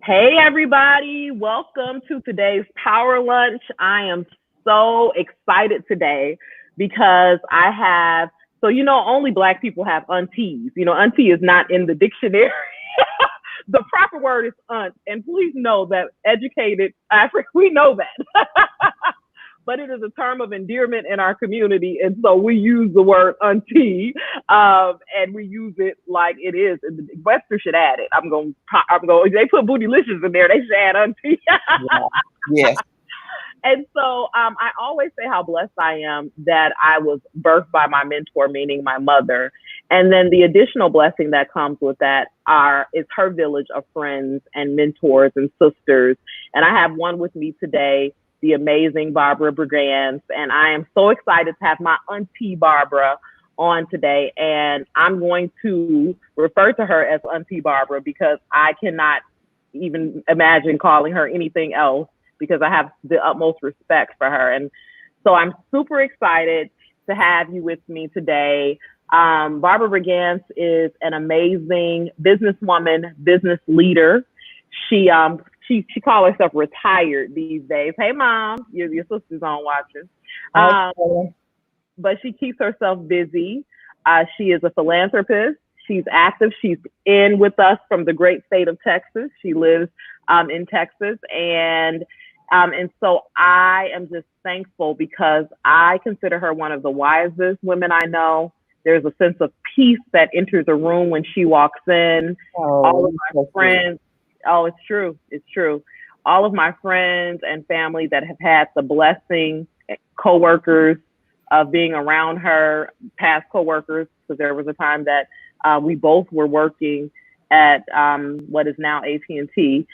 Hey, everybody. Welcome to today's Power Lunch. I am so excited today because only Black people have aunties. Auntie is not in the dictionary. The proper word is aunt. And please know that educated Africa, we know that. But it is a term of endearment in our community. And so we use the word auntie, and we use it like it is. And Webster should add it. They put bootylicious in there. They should add auntie. Yeah. Yes. And so I always say how blessed I am that I was birthed by my mentor, meaning my mother. And then the additional blessing that comes with that is her village of friends and mentors and sisters. And I have one with me today, the amazing Barbara Brigance. And I am so excited to have my auntie Barbara on today. And I'm going to refer to her as Auntie Barbara because I cannot even imagine calling her anything else, because I have the utmost respect for her. And so I'm super excited to have you with me today. Barbara Brigance is an amazing businesswoman, business leader. She calls herself retired these days. Hey, Mom, your sister's on watching. But she keeps herself busy. She is a philanthropist. She's active. She's in with us from the great state of Texas. She lives in Texas. And so I am just thankful because I consider her one of the wisest women I know. There's a sense of peace that enters a room when she walks in. All of my friends, it's true. It's true. All of my friends and family that have had the blessing, coworkers, of being around her, past coworkers, because there was a time that we both were working at what is now AT&T,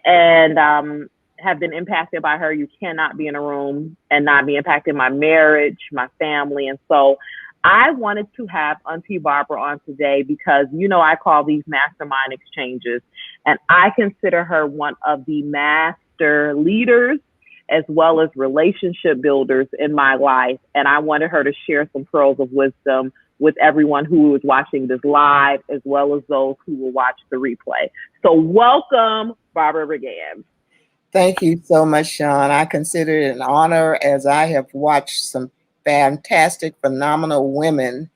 and have been impacted by her. You cannot be in a room and not be impacted. My marriage, my family. And so I wanted to have Auntie Barbara on today because, I call these mastermind exchanges, and I consider her one of the master leaders as well as relationship builders in my life. And I wanted her to share some pearls of wisdom with everyone who is watching this live, as well as those who will watch the replay. So welcome, Barbara Brigance. Thank you so much, Sean. I consider it an honor, as I have watched some fantastic, phenomenal women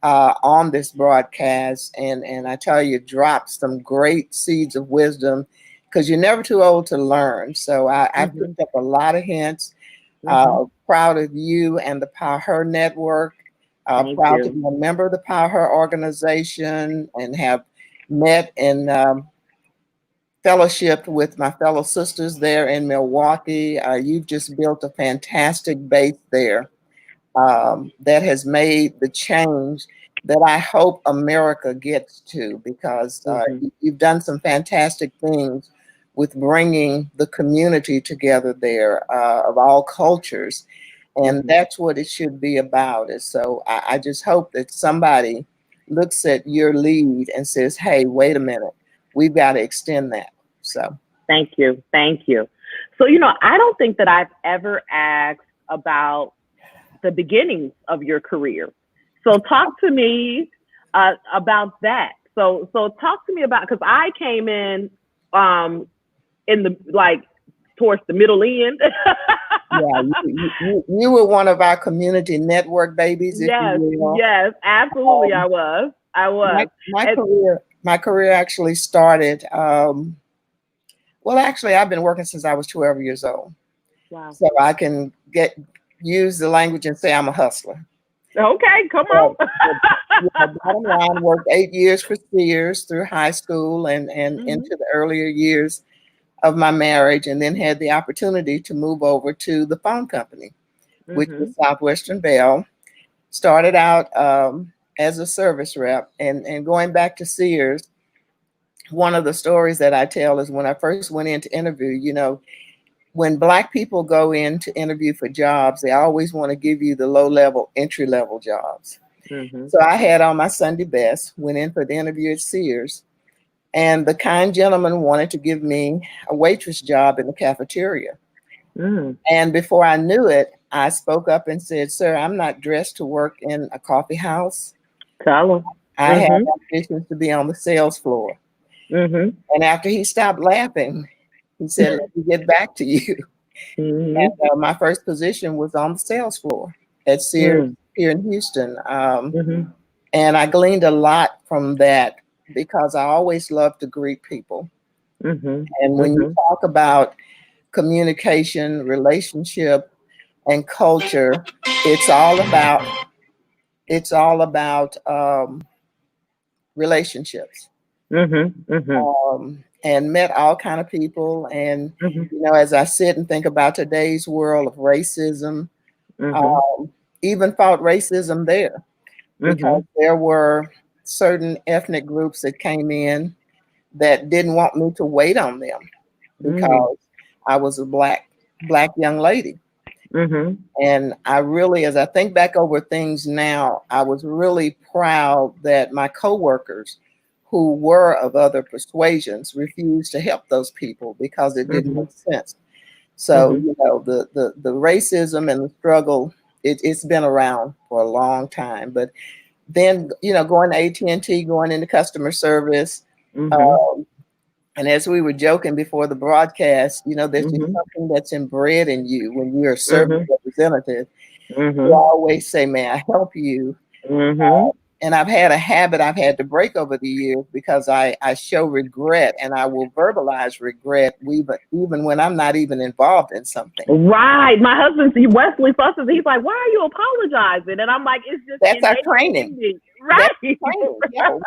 on this broadcast. And I tell you, dropped some great seeds of wisdom, because you're never too old to learn. So I picked up a lot of hints. Proud of you and the PowHER network. Proud to be a member of the PowHER organization and have met and fellowship with my fellow sisters there in Milwaukee. You've just built a fantastic base there that has made the change that I hope America gets to, because you've done some fantastic things with bringing the community together there of all cultures. And that's what it should be about. And so I just hope that somebody looks at your lead and says, hey, wait a minute, we've got to extend that. So thank you. So, I don't think that I've ever asked about the beginnings of your career. So talk to me about that. So talk to me about, because I came in the towards the middle end. Yeah, you were one of our community network babies. Yes, absolutely. I was. My career actually started. Actually, I've been working since I was 12 years old. Wow. So I can use the language and say I'm a hustler. Okay, come on. Bottom line, worked 8 years for Sears through high school and into the earlier years of my marriage, and then had the opportunity to move over to the phone company, which was Southwestern Bell. Started out as a service rep, and going back to Sears, one of the stories that I tell is when I first went in to interview, when Black people go in to interview for jobs, they always want to give you the low-level, entry-level jobs. So I had on my Sunday best, went in for the interview at Sears, and the kind gentleman wanted to give me a waitress job in the cafeteria. And before I knew it, I spoke up and said, sir, I'm not dressed to work in a coffee house. Tell him. I have ambitions to be on the sales floor. Mhm. And after he stopped laughing, he said, "Let me get back to you." And Mhm. my first position was on the sales floor at Sears Mhm. here in Houston. Mhm. And I gleaned a lot from that because I always love to greet people. Mhm. And when you Mhm. talk about communication, relationship, and culture, it's all about relationships. Mhm. Mhm. And met all kind of people. And Mhm. as I sit and think about today's world of racism, Mhm. um, even fought racism there because Mhm. there were certain ethnic groups that came in that didn't want me to wait on them Mhm. because I was a black young lady. Mhm. And I really, as I think back over things now, I was really proud that my coworkers who were of other persuasions refused to help those people because it didn't Mhm. make sense. So, Mhm. the racism and the struggle, it's been around for a long time. But then, going to AT&T, going into customer service, Mhm. uh, and as we were joking before the broadcast, there's just Mhm. something that's inbred in you when you're a service Mhm. representative. You Mhm. always say, "May I help you?" Mhm. And I've had a habit I've had to break over the years because I show regret and I will verbalize regret even when I'm not even involved in something. Right. My husband, Wesley fusses. He's like, "Why are you apologizing?" And I'm like, "It's just That's our innate training. in me." That's Right. training. Yeah.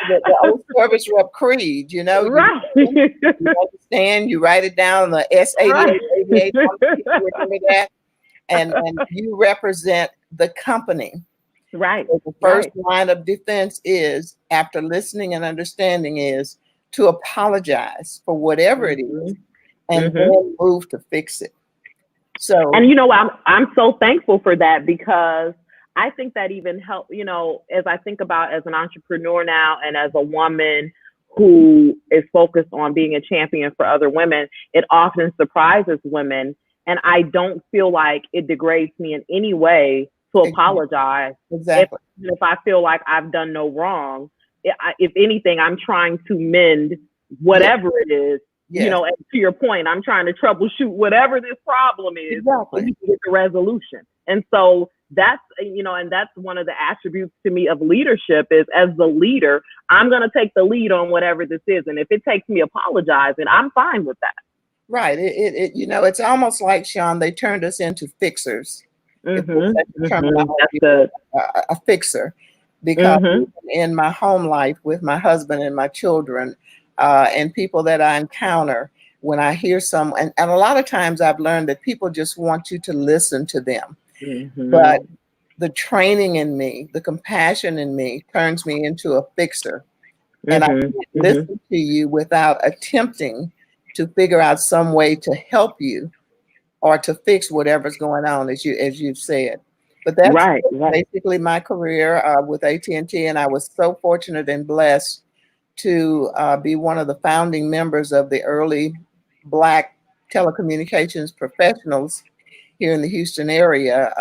The old service rep creed, you Right. listen, you understand, you write it down, the Right. S88, 88, how many people remember that? And you represent the company. Right. So the first Right. line of defense is, after listening and understanding, is to apologize for whatever it is Mhm. and Mhm. then move to fix it. So, And I'm so thankful for that because I think that even help, as I think about as an entrepreneur now and as a woman who is focused on being a champion for other women, it often surprises women. And I don't feel like it degrades me in any way to exactly. apologize if Exactly. if I feel like I've done no wrong. If anything, I'm trying to mend Yes. whatever it is, Yes. and to your point, I'm trying to troubleshoot whatever this problem is so Exactly. you can get the resolution. And so and that's one of the attributes to me of leadership is as the leader, I'm going to take the lead on whatever this is. And if it takes me apologizing, I'm fine with that. Right. It's almost like, Sean, they turned us into fixers, if there's such a That's terminology, good. a fixer. Because Mhm. in my home life with my husband and my children, and people that I encounter, when I hear and a lot of times I've learned that people just want you to listen to them. But Mhm. the training in me, the compassion in me turns me into a fixer. And I Mhm. can't Mhm. listen to you without attempting to figure out some way to help you or to fix whatever's going on, as you've said. But that's Right, right. basically my career with AT&T, and I was so fortunate and blessed to be one of the founding members of the early Black telecommunications professionals here in the Houston area,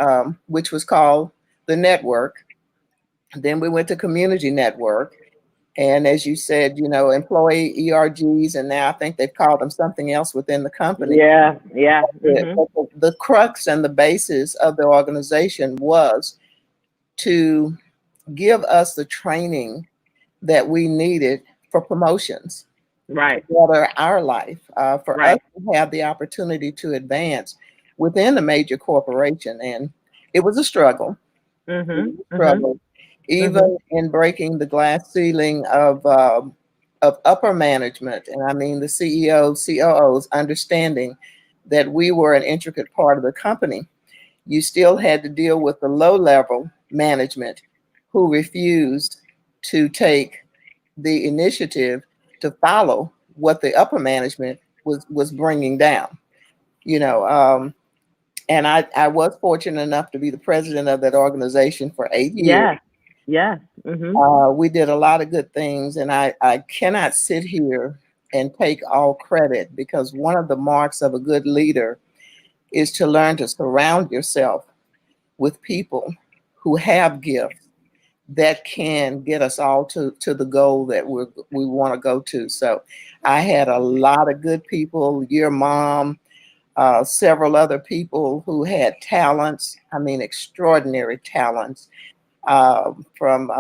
which was called the Network. Then we went to Community Network. And as you said, employee ERGs, and now I think they've called them something else within the company. Yeah, yeah. Mhm. The crux and the basis of the organization was to give us the training that we needed for promotions to Right. better our life, for us Right. to have the opportunity to advance within a major corporation. And it was a struggle. It was Mhm. a Mhm. struggle, even Mhm. in breaking the glass ceiling of upper management, and I mean the CEOs, COOs, understanding that we were an intricate part of the company. You still had to deal with the low level management who refused to take the initiative to follow what the upper management was bringing down. You know, and I was fortunate enough to be the president of that organization for 8 years. Yes. Yes. Mhm. We did a lot of good things, and I cannot sit here and take all credit because one of the marks of a good leader is to learn to surround yourself with people who have gifts, that can get us all to the goal that we want to go to. So I had a lot of good people, your mom, several other people who had talents, I mean, extraordinary talents. From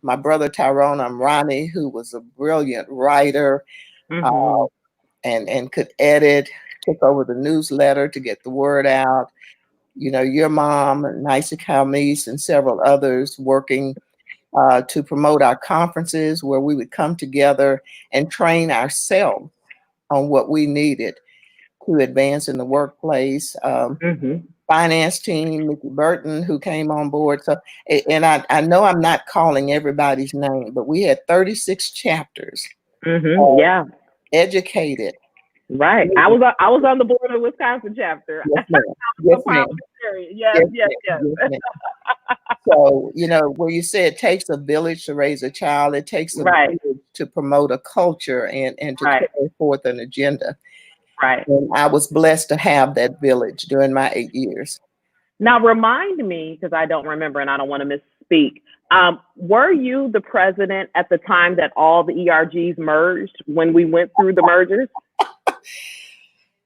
my brother Tyrone Amrani, who was a brilliant writer, uh, Mhm. and could edit, took over the newsletter to get the word out. You know, your mom, Nisa Kalmis, and several others working to promote our conferences where we would come together and train ourselves on what we needed to advance in the workplace. Mhm. Finance team, Mickey Burton, who came on board. So, and I know I'm not calling everybody's name, but we had 36 chapters, Mhm. uh, Yeah. educated. Right. Yes, I was on the board of the Wisconsin chapter. ma'am. So Yes, ma'am. parliamentarian. Yes. Yes, Yes. ma'am. Yes. Yes, ma'am. So, you know, where you say it takes a village to raise a child, it takes a Right. village to promote a culture and to Right. carry forth an agenda. Right. And I was blessed to have that village during my 8 years. Now remind me, because I don't remember and I don't want to misspeak. Were you the president at the time that all the ERGs merged when we went through the mergers?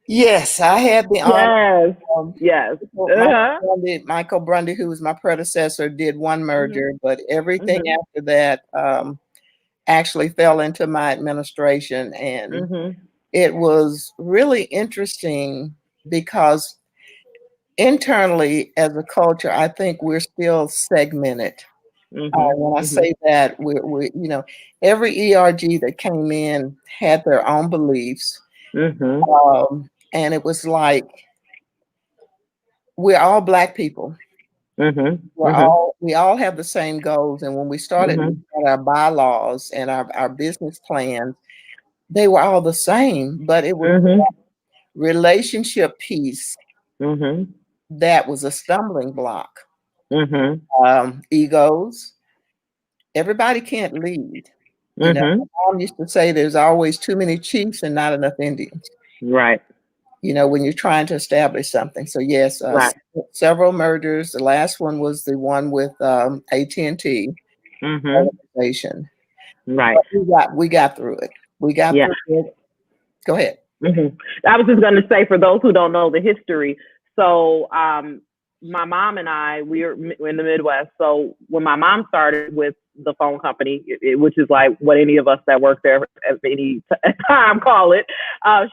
Yes, I had the honor. Yes. Um, Yes. Michael Uh-huh. Michael Brundy, who was my predecessor, did one Mhm. merger, but everything Mhm. after that actually fell into my administration. And Mhm. it was really interesting because internally, as a culture, I think we're still segmented. Mhm. When I Mhm. say that, you know, every ERG that came in had their own beliefs. Mhm. And it was like, we're all Black people. Mhm. Mhm. We all have the same goals. And when we started looking Mhm. at our bylaws and our business plans, they were all the same, but it was Mhm. relationship piece Mhm. that was a stumbling block. Mhm. Egos. Everybody can't lead. You know, my Mhm. mom used to say there's always too many chiefs and not enough Indians, Right. you know, when you're trying to establish something. So yes, Right. several mergers. The last one was the one with AT&T Mhm. organization. Right. But we got through it. We got Yeah. through it. Go ahead. I was just going to say, for those who don't know the history, so my mom and I, we are in the Midwest. So when my mom started with the phone company, which is like what any of us that work there at any time call it,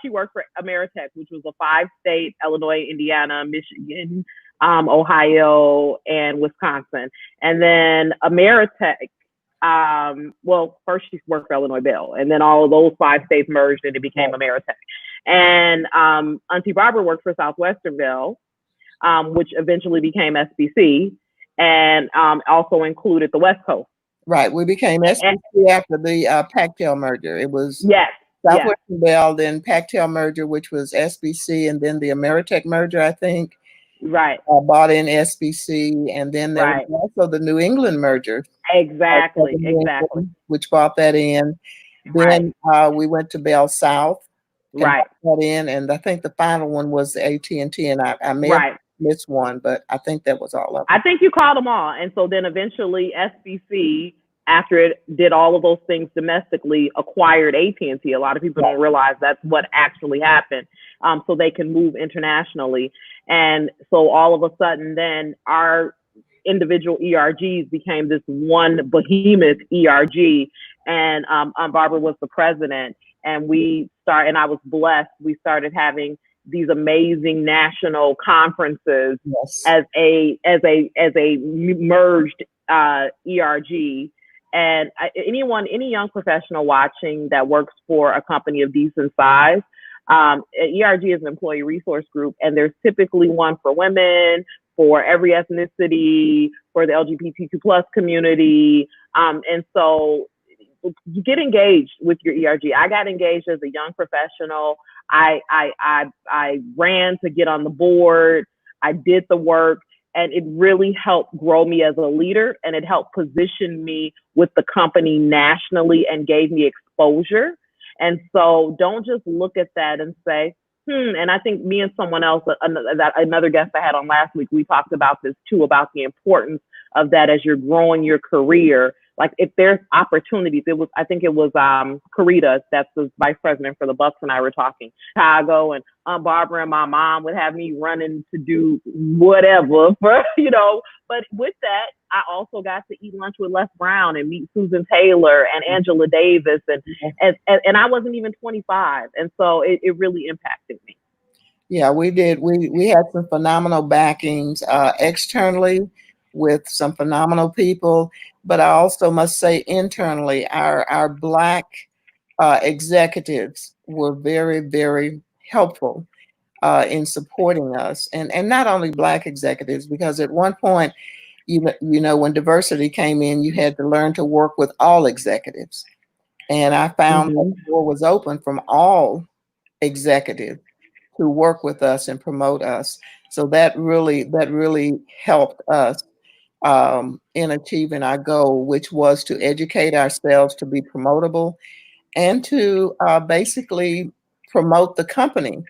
she worked for Ameritech, which was a 5-state: Illinois, Indiana, Michigan, Ohio, and Wisconsin. And then Ameritech, well, first she worked for Illinois Bell, and then all of those 5 states merged and it became Right. Ameritech. And Auntie Barbara worked for Southwestern Bell, which eventually became SBC, and also included the West Coast. Right. We became And, SBC after the Pactel merger. It was yes, yes, Southwestern Bell, then Pactel merger, which was SBC, and then the Ameritech merger, I think, right, bought in SBC. And then there was right, also the New England merger, exactly, Southern New exactly, England, which brought that in. right, Then we went to Bell South and right, brought that in. And I think the final one was the AT&T, and I may have right. missed one, but I think that was all of I them. think you called them all. And so then eventually SBC, after it did all of those things domestically, acquired AT&T. A lot of people Right. don't realize that's what actually happened. So they can move internationally. And so all of a sudden then our individual ERGs became this one behemoth ERG. And Barbara was the president. And and I was blessed. We started having these amazing national conferences Yes. as a merged ERG. And any young professional watching that works for a company of decent size, ERG is an employee resource group, and there's typically one for women, for every ethnicity, for the LGBTQ plus community, and so you get engaged with your ERG. I got engaged as a young professional. I ran to get on the board. I did the work, and it really helped grow me as a leader, and it helped position me with the company nationally and gave me exposure. And so don't just look at that and say, and I think me and someone else, another guest I had on last week, we talked about this too, about the importance of that as you're growing your career. Like if there's opportunities, I think it was Karita, that's the vice president for the Bucks, and I were talking Chicago, and Aunt Barbara and my mom would have me running to do whatever for But with that, I also got to eat lunch with Les Brown and meet Susan Taylor and Angela Davis, and I wasn't even 25, and so it really impacted me. Yeah, we did. We had some phenomenal backings externally with some phenomenal people, but I also must say internally, our Black executives were very, very helpful in supporting us, and not only Black executives, because at one point, when diversity came in, you had to learn to work with all executives, and I found that Mm-hmm. the door was open from all executives to work with us and promote us. So that really helped us in achieving our goal, which was to educate ourselves to be promotable and to basically promote the company.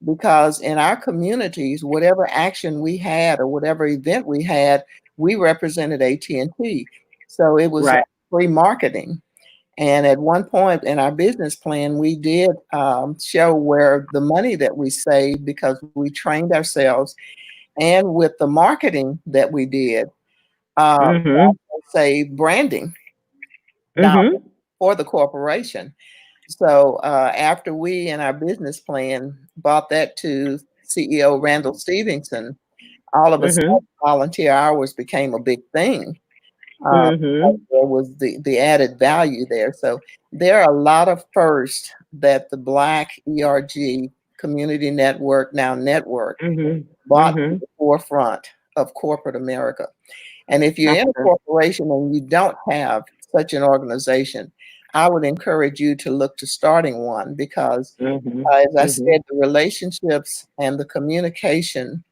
Because in our communities, whatever action we had or whatever event we had, we represented AT&T. So it was Right. free marketing. And at one point in our business plan, we did show where the money that we saved because we trained ourselves, and with the marketing that we did, Mm-hmm. saved branding dollars Mm-hmm. for the corporation. So after we in our business plan brought that to CEO Randall Stevenson, all of a sudden Mm-hmm. volunteer hours became a big thing. uh, Mm-hmm. there was the added value there. So there are a lot of firsts that the Black ERG Community Network, now network, Mm-hmm. brought to Mm-hmm. the forefront of corporate America. And if you're That's in a good. corporation and you don't have such an organization, I would encourage you to look to starting one because, Mm-hmm. as I Mm-hmm. said, the relationships and the communication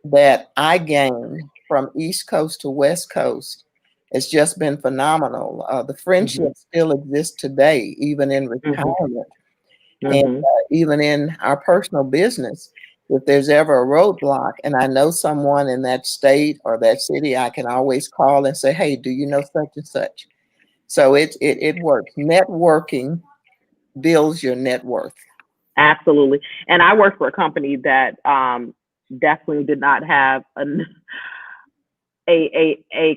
that I gained from East Coast to West Coast has just been phenomenal. The Mm-hmm. friendship still exists today, even in Mm-hmm. retirement and Mm-hmm. even in our personal business. If there's ever a roadblock and I know someone in that state or that city, I can always call and say, "Hey, do you know such and such?" So it works. Networking builds your net worth. Absolutely. And I worked for a company that definitely did not have a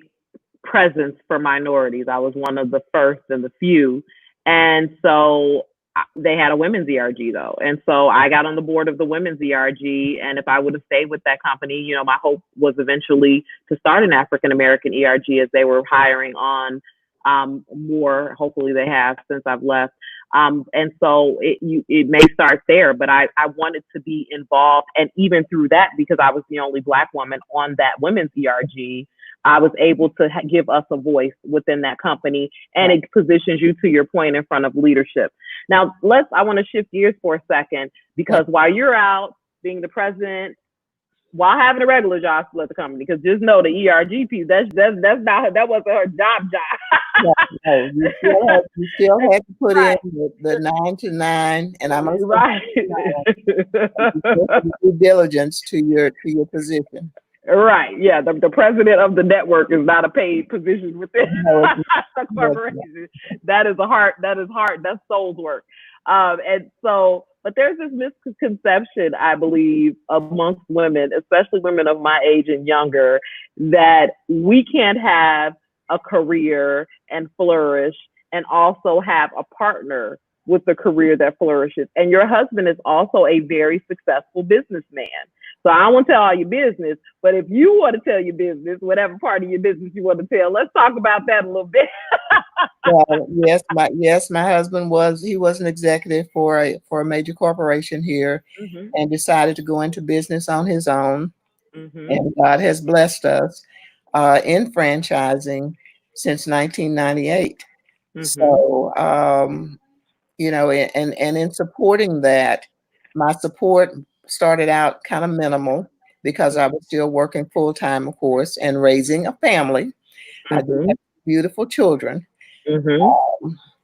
presence for minorities. I was one of the first and the few. And so they had a women's ERG though. And so I got on the board of the women's ERG. And if I would have stayed with that company, my hope was eventually to start an African American ERG as they were hiring on more. Hopefully they have since I've left. And so it may start there, but I wanted to be involved. And even through that, because I was the only Black woman on that women's ERG, I was able to give us a voice within that company, and it positions you, to your point, in front of leadership. Now, I want to shift gears for a second, because while you're out being the president, while having a regular job still at the company, because just know the ERG piece, that's not, that wasn't her job. No, no, you still had to put in Right. the 9 to 9, and I'm gonna Right. due diligence to your position. Right. Yeah. The president of the network is not a paid position within No, it's a not. corporation. That is a heart. That is heart. That's soul's work. And so, but there's this misconception, I believe, amongst women, especially women of my age and younger, that we can't have a career and flourish and also have a partner with a career that flourishes. And your husband is also a very successful businessman. So I don't want to tell all your business, but if you want to tell your business, whatever part of your business you want to tell, let's talk about that a little bit. Yes, my husband was an executive for a major corporation here, Mhm. and decided to go into business on his own. Mhm. And God has blessed us in franchising since 1998. Mhm. So and in supporting that, my support started out kind of minimal because I was still working full time, of course, and raising a family. I do have Mhm. beautiful children. Mhm.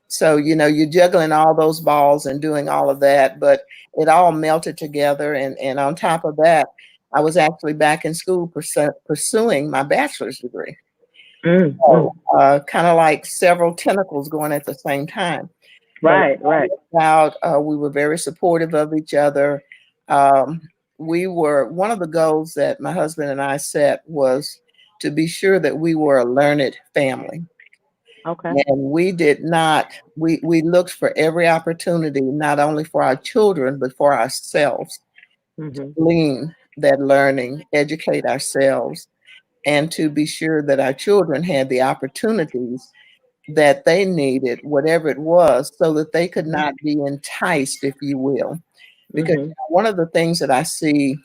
So, you're juggling all those balls and doing all of that, but it all melted together. And on top of that, I was actually back in school pursuing my bachelor's degree. Mm, So mm. kind of like several tentacles going at the same time. But Right, right. we were very supportive of each other. Um, we were, one of the goals that my husband and I set was to be sure that we were a learned family. Okay. And we did not, we looked for every opportunity, not only for our children, but for ourselves to Mhm. glean that learning, educate ourselves, and to be sure that our children had the opportunities that they needed, whatever it was, so that they could Mhm. not be enticed, if you will. Because Mhm. one of the things that I see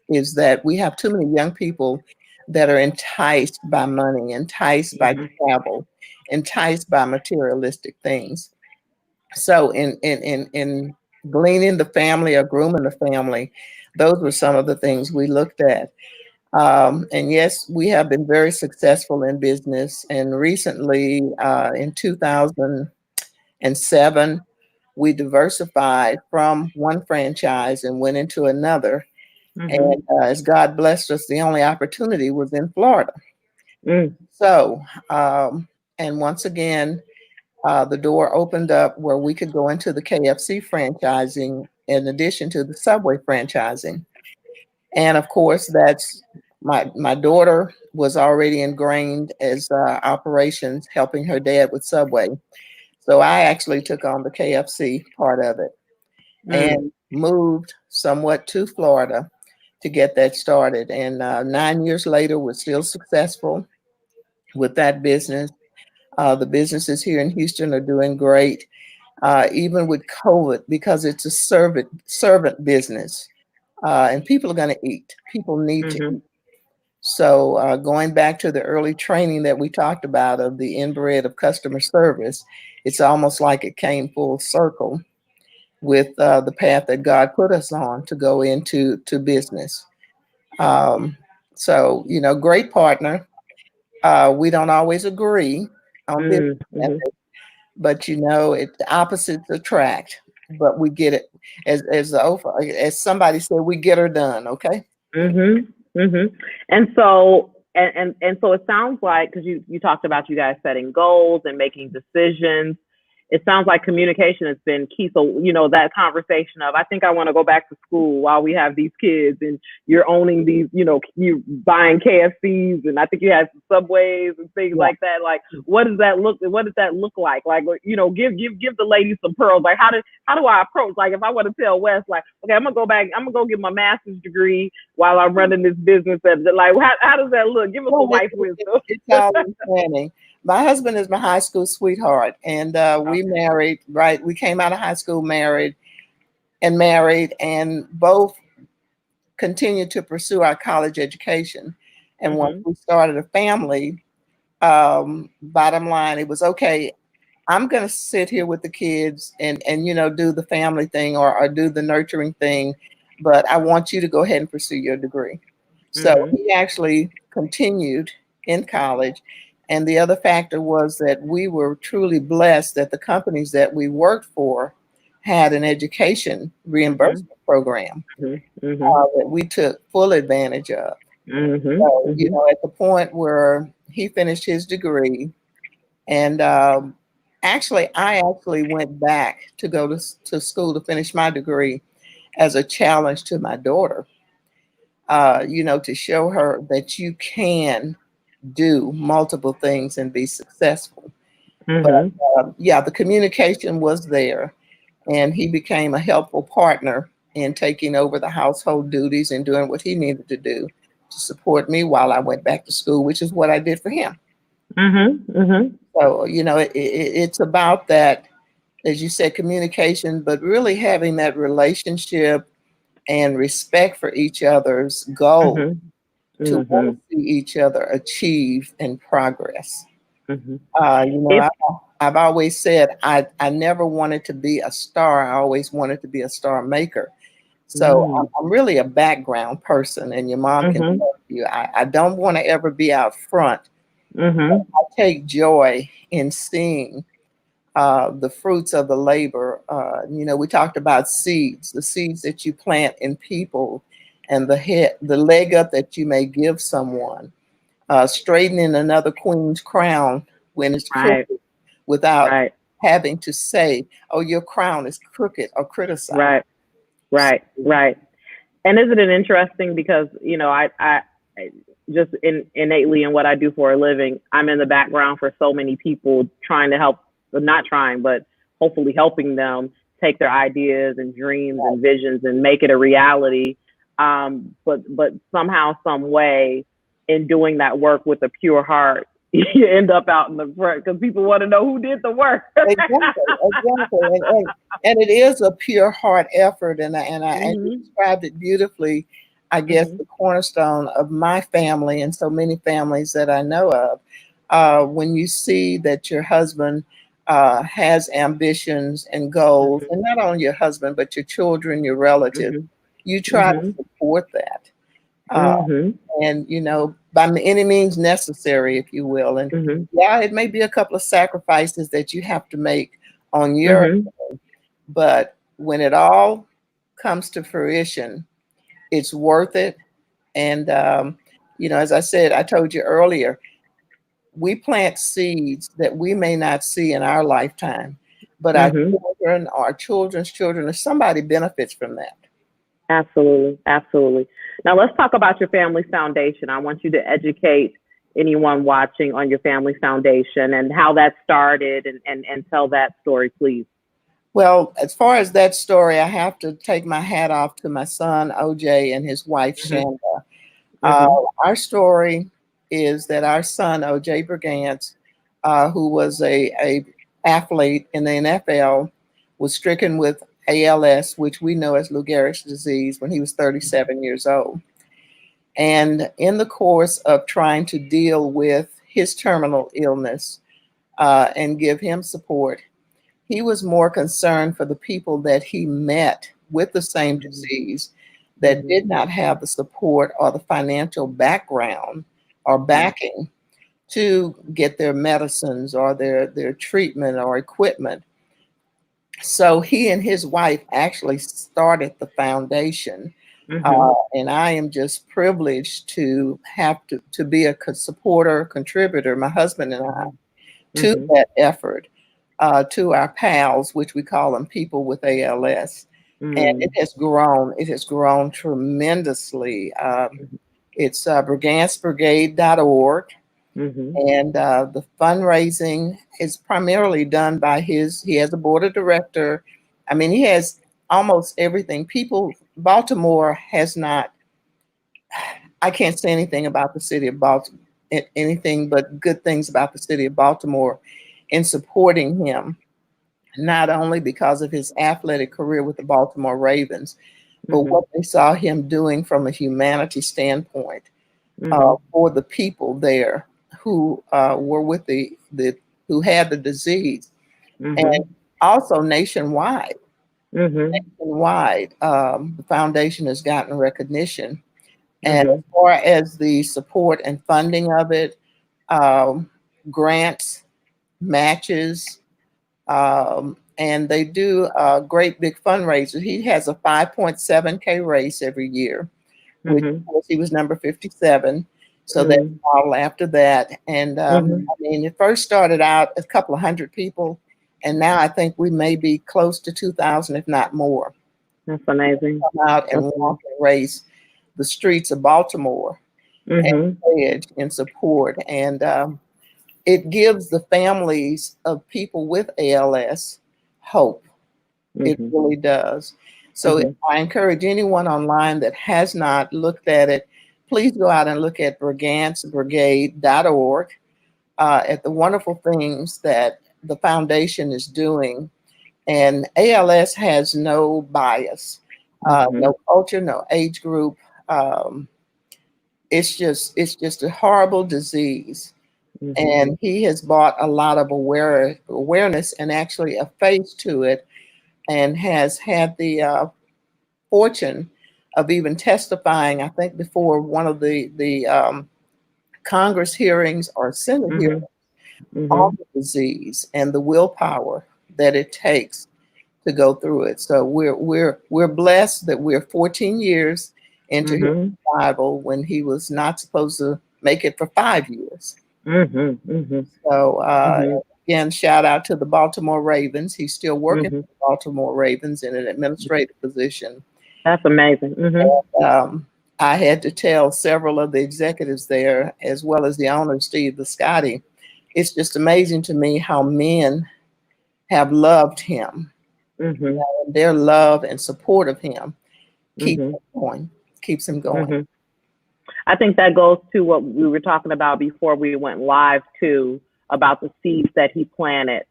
is that we have too many young people that are enticed by money, enticed by Mhm. travel, enticed by materialistic things. So in gleaning the family or grooming the family, those were some of the things we looked at. And yes, we have been very successful in business. And recently, in 2007, we diversified from one franchise and went into another. Mhm. And as God blessed us, the only opportunity was in Florida. Mm. So, and once again, the door opened up where we could go into the KFC franchising in addition to the Subway franchising. And of course, that's my daughter was already ingrained as operations, helping her dad with Subway. So I actually took on the KFC part of it Mm. and moved somewhat to Florida to get that started. And 9 years later, we're still successful with that business. The businesses here in Houston are doing great, even with COVID, because it's a servant business, and people are going to eat. People need to Mhm. eat. So going back to the early training that we talked about of the inbred of customer service, it's almost like it came full circle with the path that God put us on to go into to business. Um, so, great partner. We don't always agree on business Mm. Mhm. methods, but the opposites attract. But we get it, as somebody said, we get her done. Okay. Mhm. Mhm. And so it sounds like, because you talked about you guys setting goals and making decisions. It sounds like communication has been key. So that conversation of, I think I want to go back to school while we have these kids, and you're owning these, you buying KFCs, and I think you had some Subways and things Yeah. like that. Like, what does that look like? Like, give the ladies some pearls. Like, how do I approach? Like, if I want to tell Wes, like, okay, I'm gonna go back, I'm gonna go get my master's degree while I'm running this business. And like, how does that look? Give us Well, some wife wisdom. it's all in planning. My husband is my high school sweetheart, and we Okay. married. Right, we came out of high school married, and both continued to pursue our college education. And once Mhm. we started a family, bottom line, it was okay. I'm going to sit here with the kids and do the family thing or do the nurturing thing, but I want you to go ahead and pursue your degree. So Mhm. he actually continued in college. And the other factor was that we were truly blessed that the companies that we worked for had an education Mhm. reimbursement program Mhm. Mhm. that we took full advantage of. Mhm. So, Mhm. at the point where he finished his degree, and I actually went back to go to school to finish my degree as a challenge to my daughter, to show her that you can do multiple things and be successful. But Mhm. yeah, the communication was there, and he became a helpful partner in taking over the household duties and doing what he needed to do to support me while I went back to school, which is what I did for him. Mhm. Mhm. So, it's about that, as you said, communication, but really having that relationship and respect for each other's goal Mhm. to want Mhm. to see each other achieve and progress. Mhm. Uh, you know, If I, I've always said I never wanted to be a star. I always wanted to be a star maker. So mm, I'm really a background person, and your mom can Mhm. tell you. I don't want to ever be out front. Mhm. I take joy in seeing the fruits of the labor. We talked about seeds, the seeds that you plant in people, and the leg up that you may give someone. straightening another queen's crown when it's Right. crooked without Right. having to say, oh, your crown is crooked or criticized. Right. Right. Right. And isn't it interesting because I just innately in what I do for a living, I'm in the background for so many people trying to help, well, not trying, but hopefully helping them take their ideas and dreams and visions and make it a reality. But somehow, some way, in doing that work with a pure heart, you end up out in the front because people want to know who did the work. Exactly, exactly, and it is a pure heart effort, and you Mhm. described it beautifully. I guess Mhm. the cornerstone of my family and so many families that I know of. When you see that your husband has ambitions and goals, Mhm. and not only your husband but your children, your relatives, Mhm. you try to Mhm. support that. Uh, Mhm. and by any means necessary, if you will. And Mhm. yeah, it may be a couple of sacrifices that you have to make on your, Mhm. but when it all comes to fruition, it's worth it. And as I said, I told you earlier, we plant seeds that we may not see in our lifetime, but our Mhm. children, our children's children, or somebody benefits from that. Absolutely. Absolutely. Now let's talk about your family foundation. I want you to educate anyone watching on your family foundation and how that started and tell that story, please. Well, as far as that story, I have to take my hat off to my son OJ and his wife Mhm. Shanda. Uh, Mhm. our story is that our son OJ Brigance, who was a athlete in the NFL, was stricken with ALS, which we know as Lou Gehrig's disease, when he was 37 years old. And in the course of trying to deal with his terminal illness and give him support, he was more concerned for the people that he met with the same Mhm. disease that Mhm. did not have the support or the financial background or Mhm. backing to get their medicines or their treatment or equipment. So he and his wife actually started the foundation. Mhm. And I am just privileged to have to be a supporter, contributor, my husband and I, Mhm. to Mhm. that effort, to our pals, which we call them people with ALS. And it Mhm. has grown. It has grown tremendously. It's brigancebrigade.org. Mhm. And the fundraising is primarily done by he has a board of director. I mean, he has almost everything. Baltimore has not, I can't say anything about the city of Baltimore, anything but good things about the city of Baltimore in supporting him, not only because of his athletic career with the Baltimore Ravens, but what Mhm. they saw him doing from a humanity standpoint Mhm. for the people there who were with who had the disease, and Mhm. also nationwide. Mhm. The foundation has gotten recognition. And as Mhm. far as the support and funding of it, um, grants, matches, and they do a great big fundraiser. He has a 5.7K race every year, which of Mhm. course he was number 57. So that's Mhm. all after that. And Mhm. I mean, it first started out a couple of hundred people, and now I think we may be close to 2,000, if not more, That's amazing. come out and That's walk amazing. and race the streets of Baltimore and Mhm. pledge in support. And it gives the families of people with ALS hope. It Mhm. really does. So Mhm. I encourage anyone online that has not looked at it, please go out and look at brigancebrigade.org, at the wonderful things that the foundation is doing. And ALS has no bias, Mhm. no culture, no age group. Um, it's just a horrible disease. Mhm. And he has brought a lot of awareness and actually a face to it, and has had the fortune of even testifying, I think, before one of the Congress hearings or Senate hearings Mhm. on Mhm. the disease and the willpower that it takes to go through it. So we're blessed that we're 14 years into his Mhm. survival when he was not supposed to make it for 5 years. Mhm. Mhm. So Mhm. again, shout out to the Baltimore Ravens. He's still working Mhm. for the Baltimore Ravens in an administrative position. That's amazing. Mhm. Um, I had to tell several of the executives there, as well as the owner, Steve Biscotti, it's just amazing to me how men have loved him. Mhm. And their love and support of him keeps Mhm. him going, keeps him going. Mhm. I think that goes to what we were talking about before we went live too, about the seeds that he planted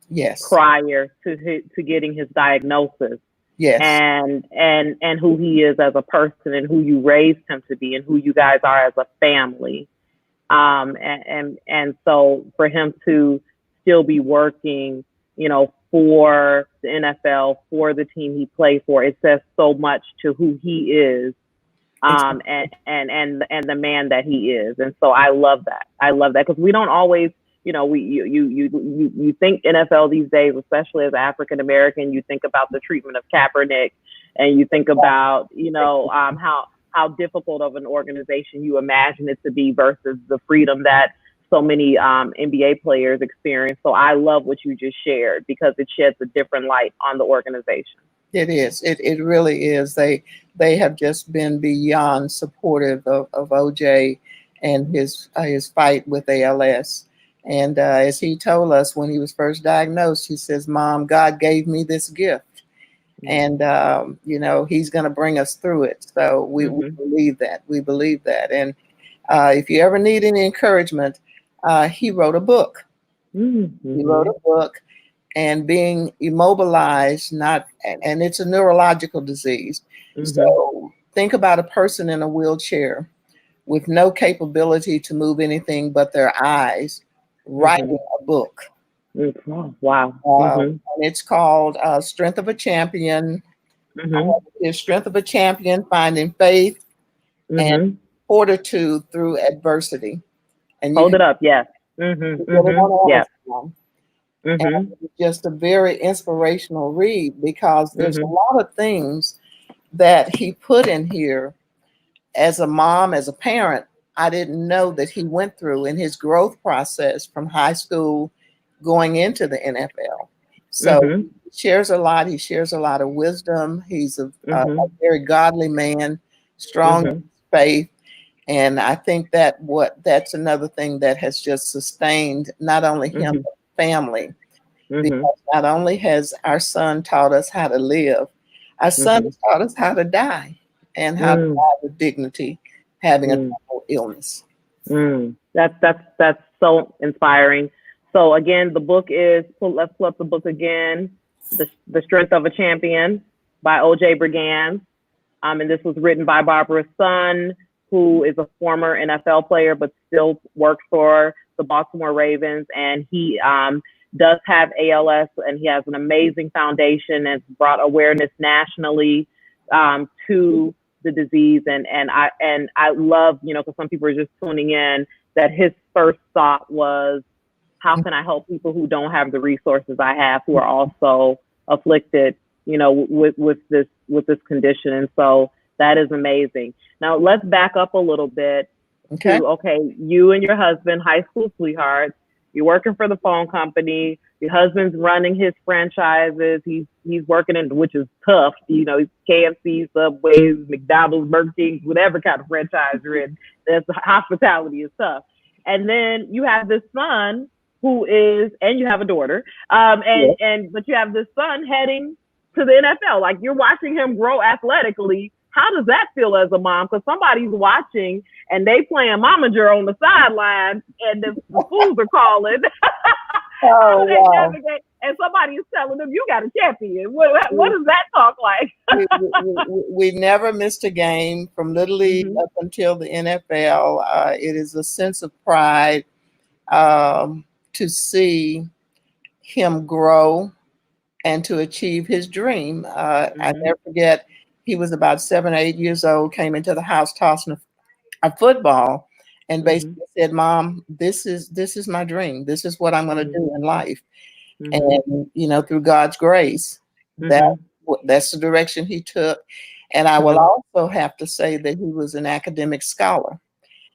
Yes, prior to getting his diagnosis, yes, and who he is as a person, and who you raised him to be, and who you guys are as a family. And so for him to still be working, for the NFL, for the team he played for, it says so much to who he is, exactly. and the man that he is. And so I love that. I love that, because we don't always, we you think NFL these days, especially as African American, you think about the treatment of Kaepernick, and you think about, how difficult of an organization you imagine it to be versus the freedom that so many NBA players experience. So I love what you just shared, because it sheds a different light on the organization. It is. It really is. They have just been beyond supportive of OJ and his fight with ALS. And as he told us when he was first diagnosed, he says, "Mom, God gave me this gift, and He's going to bring us through it." So we Mm-hmm. believe that. We believe that. And if you ever need any encouragement, he wrote a book. He wrote Mm-hmm. a book, and being immobilized, not, and it's a neurological disease. Mm-hmm. So think about a person in a wheelchair with no capability to move anything but their eyes Mm-hmm. writing a book. Mm-hmm. Wow. Mm-hmm. And it's called Strength of a Champion. Mm-hmm. Is Strength of a Champion, Finding Faith and Mm-hmm. Fortitude Through Adversity. And you Hold can it up. Yes. get Mm-hmm. it Mm-hmm. on Yes. Amazon. And Mm-hmm. it's just a very inspirational read because there's a Mm-hmm. lot of things that he put in here as a mom, as a parent. I didn't know that he went through in his growth process from high school going into the NFL. So Mm-hmm. he shares a lot. He shares a lot of wisdom. He's a Mm-hmm. very godly man, strong in Mm-hmm. his faith. And I think that's another thing that has just sustained not only him, Mm-hmm. but family, Mm-hmm. because not only has our son taught us how to live, our son Mm-hmm. has taught us how to die and how to Mm. die with dignity, having a Mm. terminal illness. Mm. That's so inspiring. So again, the book is, let's pull up the book again. The Strength of a Champion by O.J. Brigance. And this was written by Barbara's son, who is a former NFL player but still works for the Baltimore Ravens. And he does have ALS, and he has an amazing foundation that's brought awareness nationally to the disease. And I love, because some people are just tuning in, that his first thought was, how can I help people who don't have the resources I have, who are also afflicted, with this condition. And so that is amazing. Now let's back up a little bit Okay. to, okay, you and your husband, high school sweethearts. You're working for the phone company. Your husband's running his franchises. He's working in, which is tough. He's KFC, Subway, McDonald's, Burger King, whatever kind of franchise you're in. That's hospitality is tough. And then you have this son who is, and you have a daughter, Yeah. and but you have this son heading to the NFL. Like, you're watching him grow athletically. How does that feel as a mom? Because somebody's watching and they playing momager on the sideline, and the fools are calling. How Oh do they wow. navigate? And somebody is telling them, "You got a champion." What does that talk like? We never missed a game from Little League Mm-hmm. up until the NFL. It is a sense of pride to see him grow and to achieve his dream. I Mm-hmm. never forget, he was about 7 or 8 years old, came into the house tossing a football, and Mm-hmm. basically said, "Mom, this is my dream. This is what I'm going to do in life." Mm-hmm. And through God's grace, Mm-hmm. that's the direction he took. And I will Mm-hmm. also have to say that he was an academic scholar.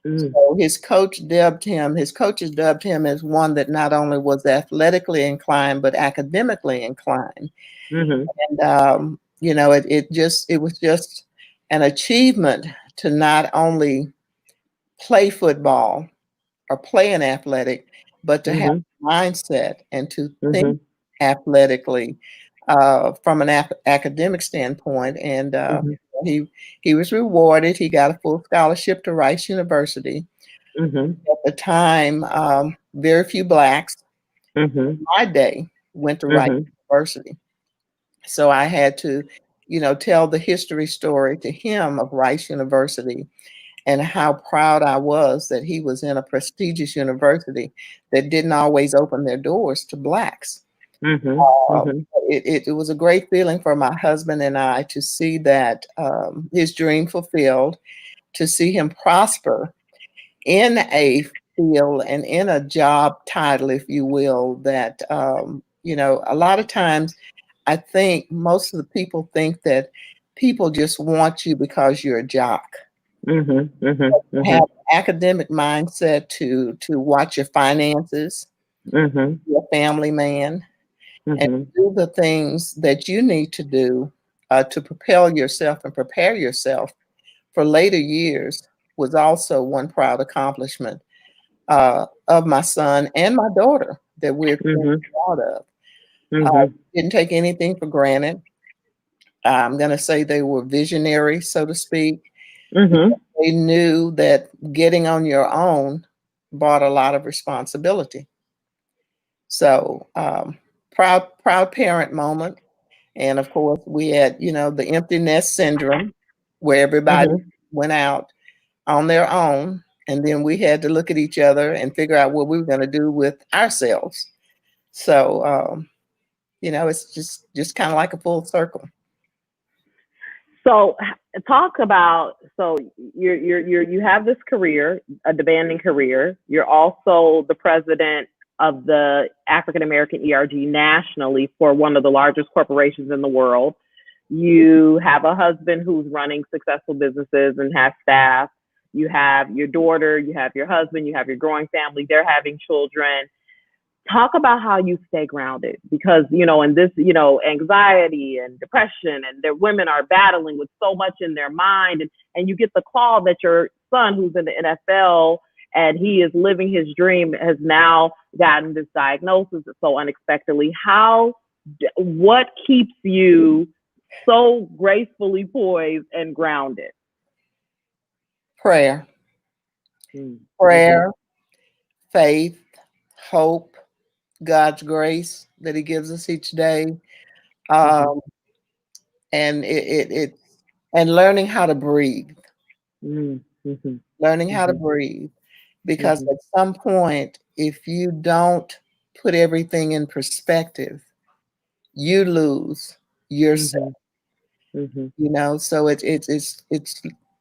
Mm. So his coaches dubbed him as one that not only was athletically inclined, but academically inclined. Mhm. And, it was just an achievement to not only play football or play an athletic, but to have Mhm. a mindset and to think Mhm. athletically from an academic standpoint. And Mhm. he he was rewarded. He got a full scholarship to Rice University. Mhm. At the time, very few blacks in Mhm. my day went to Rice Mhm. University. So I had to, tell the history story to him of Rice University and how proud I was that he was in a prestigious university that didn't always open their doors to blacks. Mhm. Um, Mhm. it was a great feeling for my husband and I to see that his dream fulfilled, to see him prosper in a field and in a job title, if you will, that, a lot of times I think most of the people think that people just want you because you're a jock. Mhm. Mhm. Have Mhm. an academic mindset to watch your finances, Mhm. be a family man, and Mhm. do the things that you need to do to propel yourself and prepare yourself for later years was also one proud accomplishment of my son and my daughter that we're Mhm. proud of. Uh, Mhm. didn't take anything for granted. I'm going to say they were visionary, so to speak. Mhm. They knew that getting on your own brought a lot of responsibility. So, proud parent moment. And of course, we had, the empty nest syndrome where everybody Mhm. went out on their own. And then we had to look at each other and figure out what we were going to do with ourselves. So, it's just kind of like a full circle. So talk about, so you have this career, a demanding career. You're also the president of the African American ERG nationally for one of the largest corporations in the world. You have a husband who's running successful businesses and has staff. You have your daughter, you have your husband, you have your growing family. They're having children. Talk about how you stay grounded, because in this, anxiety and depression, and their women are battling with so much in their mind, and you get the call that your son, who's in the NFL and he is living his dream, has now gotten this diagnosis so unexpectedly. What keeps you so gracefully poised and grounded? Prayer, Mm-hmm. prayer, faith, hope, God's grace that He gives us each day, Mm-hmm. um, and and learning how to breathe, Mm-hmm. learning how to Mm-hmm. breathe, because Mm-hmm. at some point, if you don't put everything in perspective, you lose yourself. Mm-hmm. Mm-hmm. So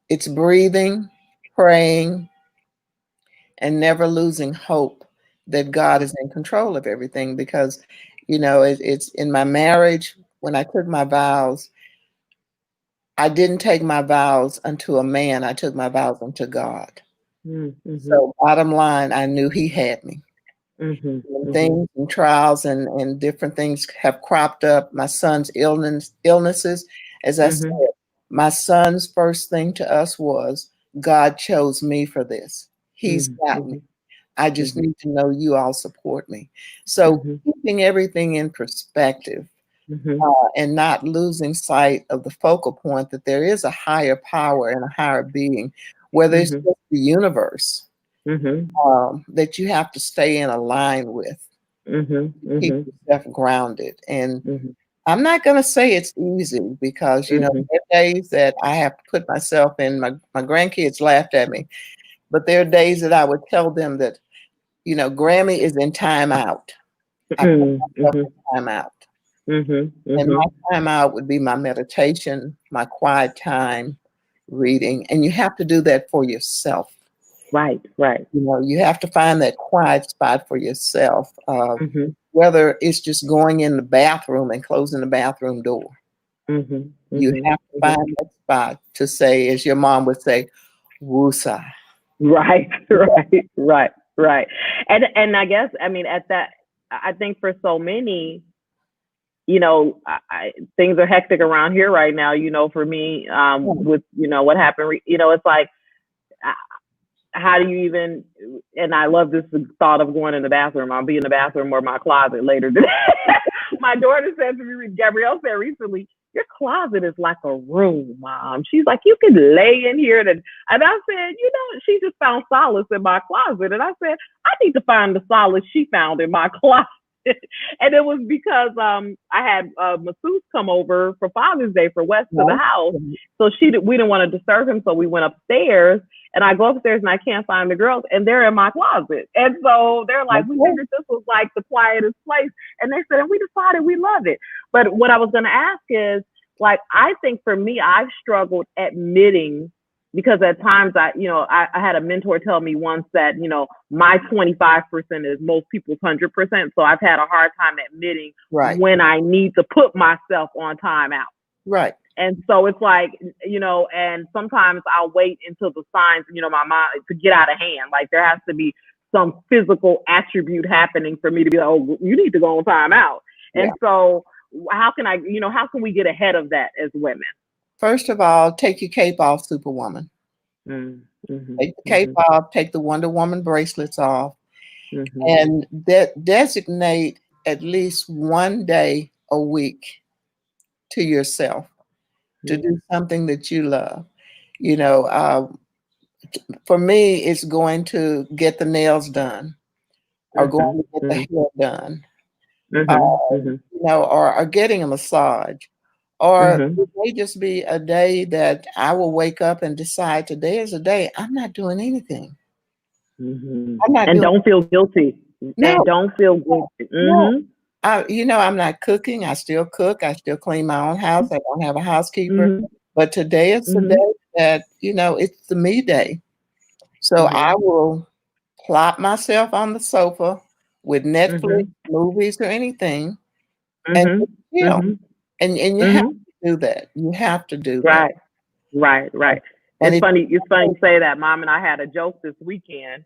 it's breathing, praying, and never losing hope that God is in control of everything. Because it's in my marriage when I took my vows. I didn't take my vows unto a man. I took my vows unto God. Mm-hmm. So bottom line, I knew He had me. Mm-hmm. When Mm-hmm. things and trials and different things have cropped up, my son's illnesses, as I said, Mm-hmm. my son's first thing to us was, God chose me for this. He's got me. Mm-hmm. I just Mm-hmm. need to know you all support me. So Mm-hmm. keeping everything in perspective Mm-hmm. and not losing sight of the focal point that there is a higher power and a higher being, whether it's Mm-hmm. just the universe, Mm-hmm. that you have to stay in a line with to keep Mm-hmm. yourself grounded. And Mm-hmm. I'm not going to say it's easy because, Mm-hmm. there are days that I have to put myself in. My grandkids laughed at me, but there are days that I would tell them that, Grammy is in timeout. I put myself Mm-hmm. in timeout. Mm-hmm. And Mm-hmm. my time out would be my meditation, my quiet time, reading. And you have to do that for yourself. Right, right. You have to find that quiet spot for yourself, Mm-hmm. whether it's just going in the bathroom and closing the bathroom door. Mm-hmm. You Mm-hmm. have to Mm-hmm. find that spot to say, as your mom would say, woosah. Right, right. And I guess, I mean, at that, I think for so many, things are hectic around here right now. For me, with what happened, it's like, how do you even? And I love this thought of going in the bathroom. I'll be in the bathroom or my closet later today. My daughter said to me, Gabrielle said recently, your closet is like a room, Mom. She's like, you could lay in here. And I said, she just found solace in my closet. And I said, I need to find the solace she found in my closet. And it was because I had a masseuse come over for Father's Day for West to the house. So we didn't want to disturb him. So we went upstairs. And I go upstairs and I can't find the girls, and they're in my closet. And so they're like, we figured this was like the quietest place. And they said, and we decided we love it. But what I was going to ask is, like, I think for me, I've struggled admitting, because at times I had a mentor tell me once that, my 25% is most people's 100%. So I've had a hard time admitting when I need to put myself on timeout. Right. And so it's like, and sometimes I'll wait until the signs, my mind to get out of hand. Like there has to be some physical attribute happening for me to be like, oh, you need to go on timeout. And so how can we get ahead of that as women? First of all, take your cape off, Superwoman. Mm-hmm. Take the cape off, take the Wonder Woman bracelets off, and designate at least one day a week to yourself to do something that you love. For me, it's going to get the nails done, or going to get the hair done, or getting a massage, or it may just be a day that I will wake up and decide today is a day I'm not doing anything. Don't feel guilty. No. And don't feel guilty. No. I'm not cooking. I still cook. I still clean my own house. I don't have a housekeeper. But today is the day that, it's the me day. So I will plop myself on the sofa with Netflix, movies, or anything, and and you have to do that. You have to do that. Right. And it's funny you say that. Mom and I had a joke this weekend.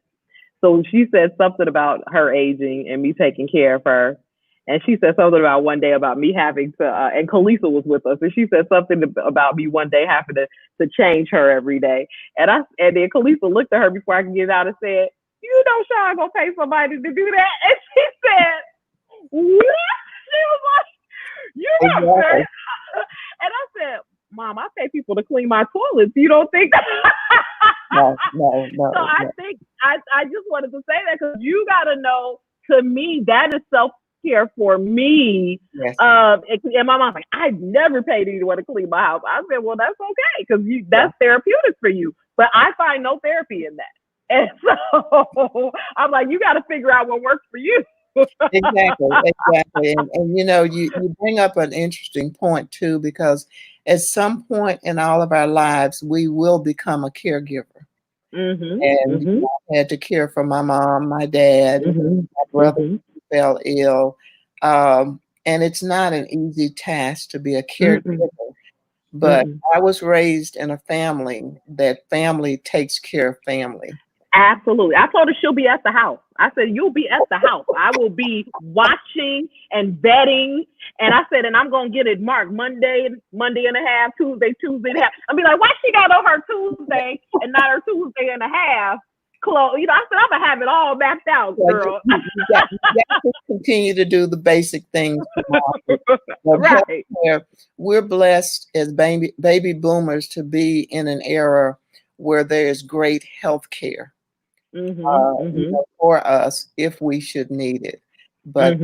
So she said something about her aging and me taking care of her. And she said something about one day about me having to, and Kalisa was with us, and she said something about me one day having to change her every day. And then Kalisa looked at her before I could get out and said, Sean gonna pay somebody to do that. And she said, what? She was like, you're not fair. And I said, Mom, I pay people to clean my toilets. You don't think that? No. So I think I just wanted to say that because you got to know, to me, that is self-care for me. Yes. And my mom's like, I never paid anyone to clean my house. I said, well, that's okay because that's therapeutic for you. But I find no therapy in that. And so I'm like, you got to figure out what works for you. Exactly. And you bring up an interesting point too, because at some point in all of our lives, we will become a caregiver. And I had to care for my mom, my dad, my brother fell ill. And it's not an easy task to be a caregiver. But I was raised in a family that family takes care of family. Absolutely. I told her she'll be at the house. I said, you'll be at the house. I will be watching and vetting. And I said, and I'm going to get it marked Monday and a half, Tuesday and a half. I'll be like, why she got on her Tuesday and not her Tuesday and a half clothes? I said, I'm going to have it all mapped out, girl. You got to continue to do the basic things. Right. We're blessed as baby boomers to be in an era where there is great health care. For us if we should need it. But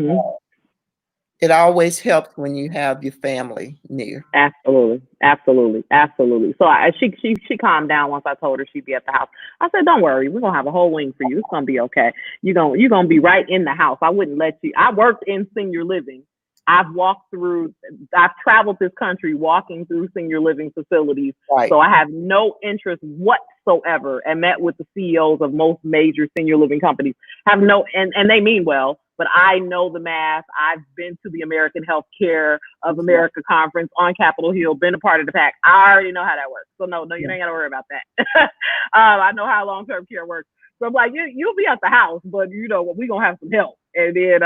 it always helps when you have your family near. Absolutely. So she calmed down once I told her she'd be at the house. I said, don't worry, we're gonna have a whole wing for you. It's gonna be okay. You're gonna be right in the house. I wouldn't let you. I worked in senior living I've traveled this country walking through senior living facilities. Right. So I have no interest whatsoever, and met with the CEOs of most major senior living companies. And they mean well, but I know the math. I've been to the American Healthcare of America conference on Capitol Hill, been a part of the PAC. I already know how that works. So no, you ain't got to worry about that. I know how long-term care works. So I'm like, you'll be at the house, but we're going to have some help. And then,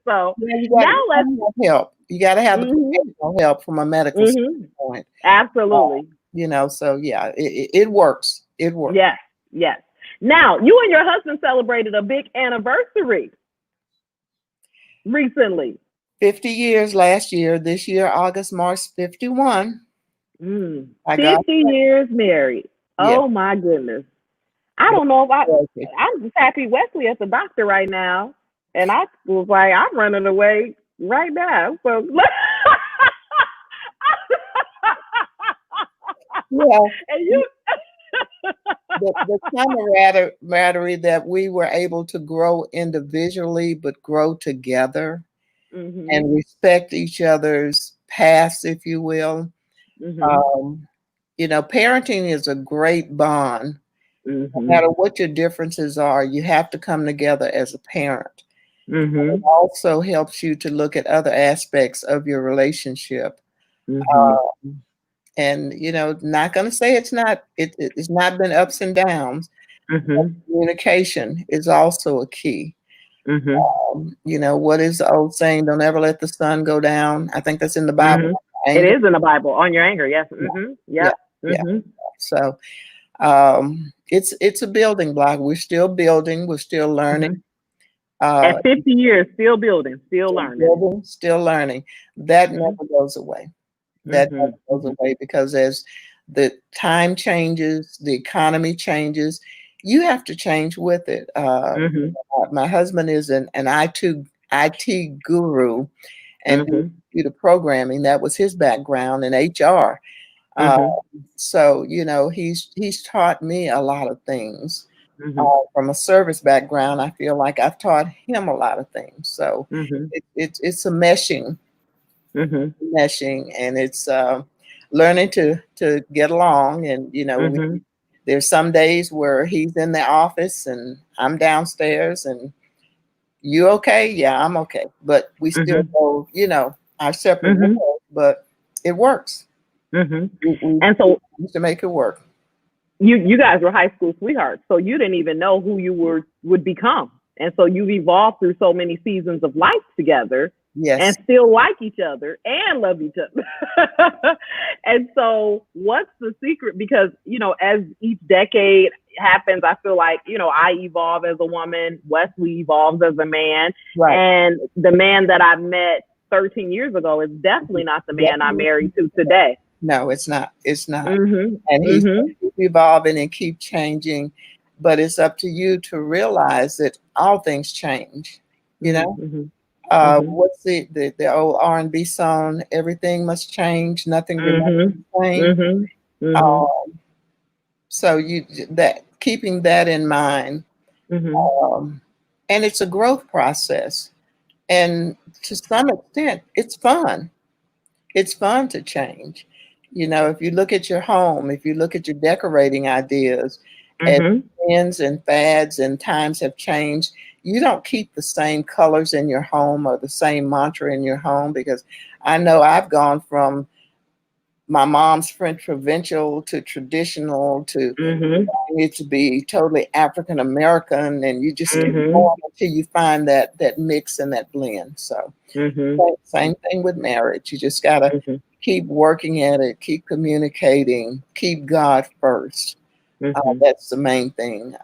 so now let's help. You got to have the professional help from a medical standpoint. Absolutely. So yeah, it works. It works. Yes. Now, you and your husband celebrated a big anniversary recently. 50 years last year. This year, August marks 51. 50 years married. Yeah. Oh my goodness. I don't know if I'm just happy Wesley at the doctor right now. And I was like, I'm running away right now. So yeah. And you the camaraderie that we were able to grow individually, but grow together and respect each other's paths, if you will. Parenting is a great bond. No matter what your differences are, you have to come together as a parent. It also helps you to look at other aspects of your relationship. And not going to say it's not been ups and downs. Communication is also a key. What is the old saying? Don't ever let the sun go down. I think that's in the Bible. It is in the Bible. On your anger, yes. Yeah. So it's a building block. We're still building. We're still learning. At 50 years, still building, still learning. Still learning. That never goes away. That never goes away, because as the time changes, the economy changes, you have to change with it. My husband is an IT guru and computer programming. That was his background in HR. So, he's taught me a lot of things. From a service background, I feel like I've taught him a lot of things. So it's a meshing, and it's learning to get along. And, there's some days where he's in the office and I'm downstairs, and you okay? Yeah, I'm okay. But we still go, our separate ways, but it works. And so to make it work. You guys were high school sweethearts, so you didn't even know who you would become. And so you've evolved through so many seasons of life together. Yes. And still like each other and love each other. And so what's the secret? Because, as each decade happens, I feel like, I evolve as a woman, Wesley evolves as a man. Right. And the man that I met 13 years ago is definitely not the man I'm married to today. No, it's not. It's not. And he's evolving and keep changing. But it's up to you to realize that all things change, What's the old R&B song? Everything must change. Nothing remains the same. So keeping that in mind, and it's a growth process, and to some extent, it's fun. It's fun to change. If you look at your home, if you look at your decorating ideas, as trends and fads and times have changed, you don't keep the same colors in your home or the same mantra in your home, because I know I've gone from my mom's French provincial to traditional to it to be totally African American, and you just keep going until you find that mix and that blend. So same thing with marriage. You just gotta keep working at it, keep communicating, keep God first. That's the main thing.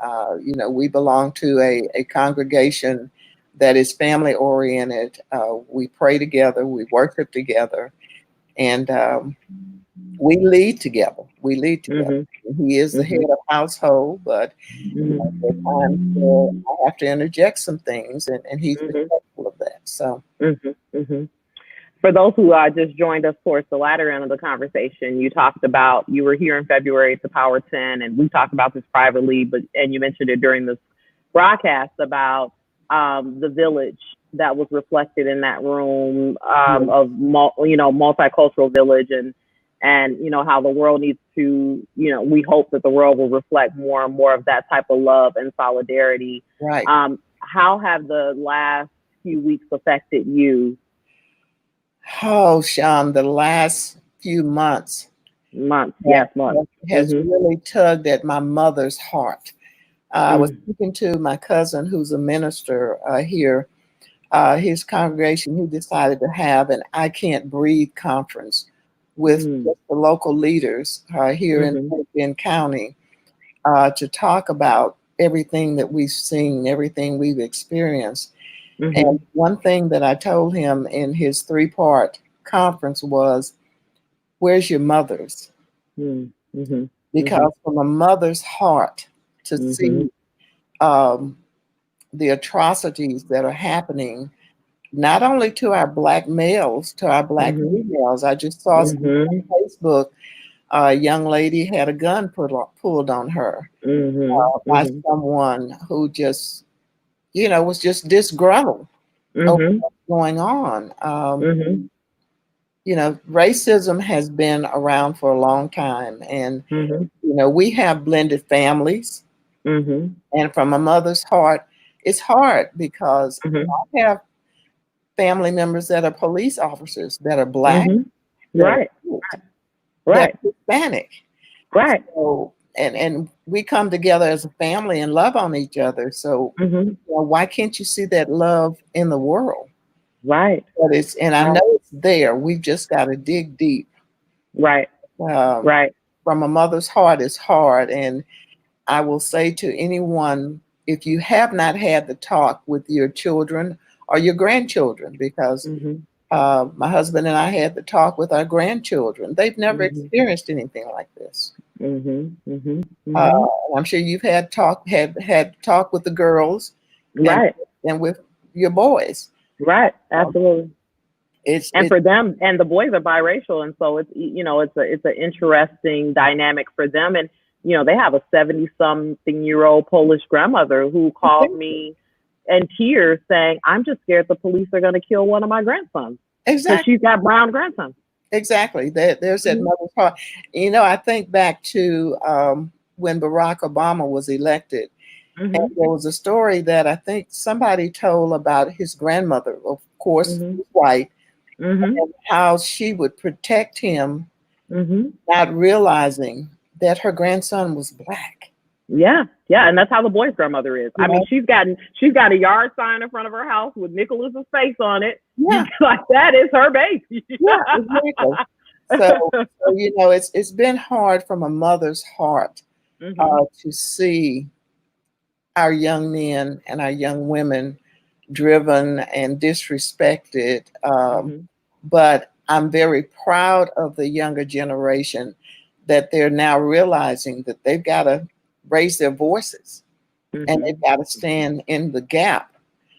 We belong to a congregation that is family oriented. We pray together, we worship together, and we lead together. He is the head of household, but there are times where I have to interject some things, and he's respectful of that. So. For those who just joined us towards the latter end of the conversation, you were here in February at the Power 10, and we talked about this privately, and you mentioned it during this broadcast about the village that was reflected in that room, Yes. of multicultural village, and how the world needs to, we hope that the world will reflect more and more of that type of love and solidarity. Right. How have the last few weeks affected you? Oh, Sean, the last few months Months, have, yes, months. has Mhm. really tugged at my mother's heart. I was Mm. speaking to my cousin who's a minister here. His congregation, he decided to have an I Can't Breathe conference with Mm. just the local leaders here in Mhm. County to talk about everything that we've seen, everything we've experienced. And Mhm. one thing that I told him in his 3-part conference was, where's your mother's? Mm. Mhm. Mhm. Because from a mother's heart to Mhm. see um, the atrocities that are happening, not only to our black males, to our black Mhm. females. I just saw something Mhm. on Facebook. A young lady had a gun pulled on her Mhm. by Mhm. someone who just, was just disgruntled over Mhm. what's going on. Mhm. Racism has been around for a long time, and Mhm. we have blended families. Mhm. And from a mother's heart, it's hard because Mhm. I have family members that are police officers that are black, Mhm. that are Right. white, that Right. are Hispanic. Right. So, and we come together as a family and love on each other. So, Mhm. why can't you see that love in the world? Right. But and I know Right. it's there. We've just got to dig deep. Right. Um, Right. from a mother's heart is hard. And I will say to anyone, if you have not had the talk with your children or your grandchildren, because Mhm. my husband and I had the talk with our grandchildren. They've never Mhm. experienced anything like this. Mhm. Mhm. Uh, Mhm. I'm sure you've had talk with the girls and Right. with your boys. Right. Um, Absolutely. it's And it for them, and the boys are biracial, and so it's an interesting dynamic for them. And they have a 70-something-year-old Polish grandmother who called me in tears saying, "I'm just scared the police are going to kill one of my grandsons because exactly she's got brown grandsons." there's that Mhm. mother's heart. I think back to when Barack Obama was elected, and Mhm. there was a story that I think somebody told about his grandmother, of course, Mhm. white, Mhm. and how she would protect him, Mhm. not realizing that her grandson was black. Yeah, yeah, and that's how the boy's grandmother is. You I mean, know? she's got a yard sign in front of her house with Nicholas's face on it. You Yeah, like that is her baby. yeah, exactly. So it's been hard from a mother's heart Mhm. to see our young men and our young women driven and disrespected. Mhm. But I'm very proud of the younger generation that they're now realizing that they've got to raise their voices and they've Mhm. got to stand in the gap,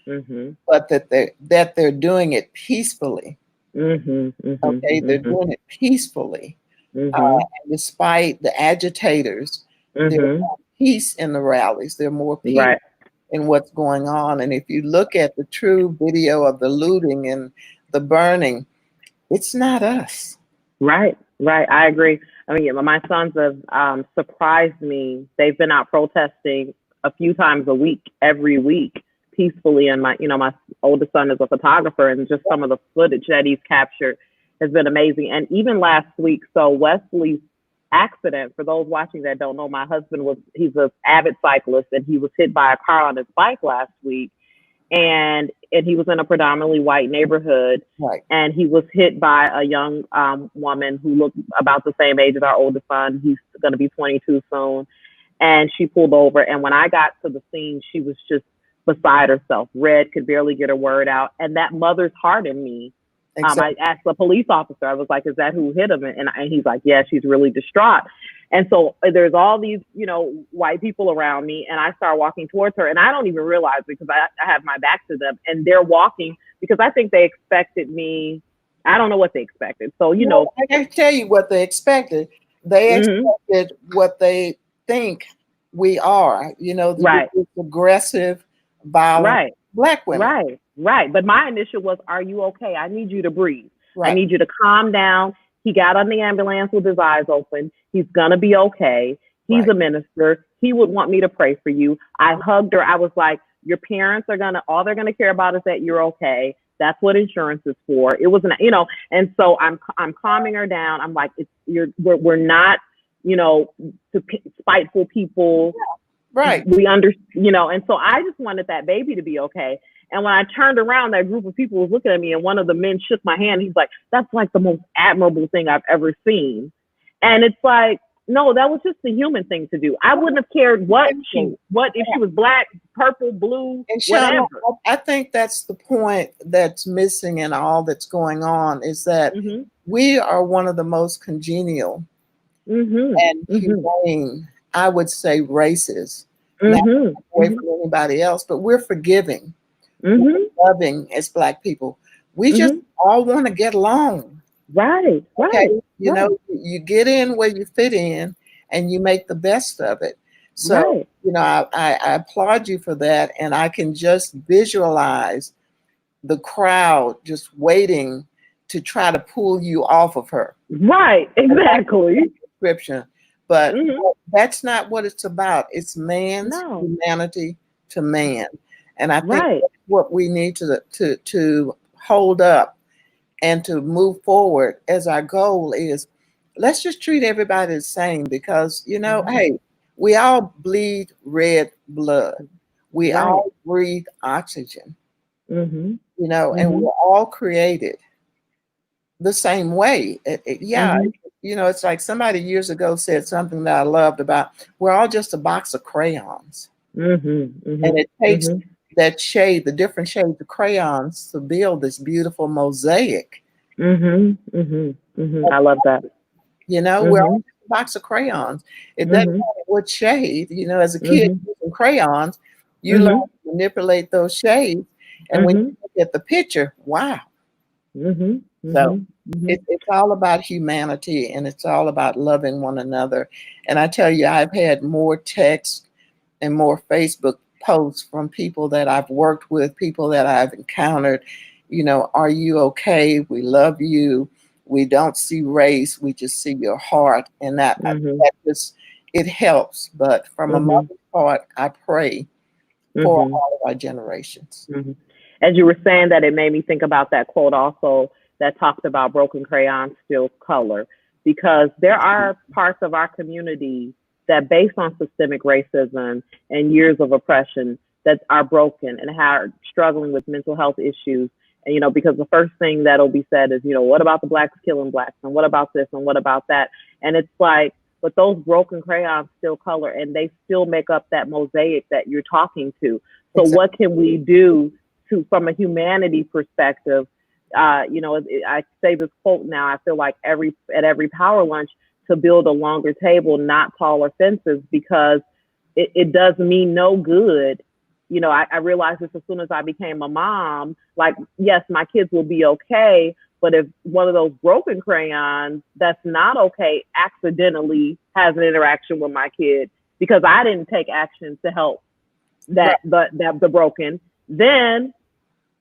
Mhm. but that they're doing it peacefully. Mhm. Mhm. Okay, they're Mhm. doing it peacefully. Mhm. And despite the agitators, there's Mhm. more peace in the rallies. There's more peace Right. in what's going on. And if you look at the true video of the looting and the burning, it's not us. Right. Right. I agree. I mean, yeah, my sons have surprised me. They've been out protesting a few times a week, every week, peacefully. And my oldest son is a photographer, and just some of the footage that he's captured has been amazing. And even last week, so Wesley's accident. For those watching that don't know, my husband he's an avid cyclist, and he was hit by a car on his bike last week, and he was in a predominantly white neighborhood, Right. and he was hit by a young woman who looked about the same age as our oldest son. He's going to be 22 soon, and she pulled over. And when I got to the scene, she was just beside herself, red, could barely get a word out. And that mother's heart in me, I Exactly. asked the police officer, I was like, "Is that who hit him?" And he's like, "Yeah, she's really distraught." And so there's all these, white people around me, and I start walking towards her, and I don't even realize it because I have my back to them, and they're walking because I think they expected me. I don't know what they expected. So, Well, I can tell you what they expected. They mhm, expected what they think we are, right, this aggressive, violent right, black women. right, Right. But my initial was, are you okay? I need you to breathe. I Right. need you to calm down. He got on the ambulance with his eyes open. He's going to be okay. He's Right. a minister. He would want me to pray for you. I hugged her. I was like, your parents are going to, all they're going to care about is that you're okay. That's what insurance is for. It wasn't, and so I'm calming her down. I'm like, we're not, spiteful people. Right. And so I just wanted that baby to be okay. And when I turned around, that group of people was looking at me, and one of the men shook my hand. He's like, that's like the most admirable thing I've ever seen. And it's like, no, that was just the human thing to do. I wouldn't have cared what if she was black, purple, blue, And Sean, whatever. I think that's the point that's missing in all that's going on, is that we are one of the most congenial and humane, I would say, races. Not away from anybody else, but we're forgiving, we're loving as Black people. We just all want to get along. Right. Okay. You get in where you fit in and you make the best of it. So, I applaud you for that. And I can just visualize the crowd just waiting to try to pull you off of her. Right. Exactly. Description. But that's not what it's about. It's man's humanity to man. And I think that's what we need to hold up and to move forward as our goal is, let's just treat everybody the same, because, hey, we all bleed red blood. We all breathe oxygen, and we're all created the same way. It's like somebody years ago said something that I loved about, we're all just a box of crayons. And it takes that shade, the different shades of crayons, to build this beautiful mosaic. I love that. We're all just a box of crayons. It doesn't matter what shade, as a kid using crayons, you learn to manipulate those shades. And when you look at the picture, wow. So it's all about humanity, and it's all about loving one another. And I tell you, I've had more texts and more Facebook posts from people that I've worked with, people that I've encountered. Are you okay? We love you. We don't see race. We just see your heart. And that just, it helps. But from a mother's heart, I pray for all of our generations. As you were saying that, it made me think about that quote also that talks about broken crayons still color, because there are parts of our community that, based on systemic racism and years of oppression, that are broken and are struggling with mental health issues. And, because the first thing that'll be said is, what about the blacks killing blacks? And what about this? And what about that? And it's like, but those broken crayons still color, and they still make up that mosaic that you're talking to. So what can we do from a humanity perspective? I say this quote now, I feel like at every power lunch, to build a longer table, not taller fences, because it does me no good. I realized this as soon as I became a mom, like, yes, my kids will be okay, but if one of those broken crayons that's not okay accidentally has an interaction with my kid because I didn't take action to help the broken, then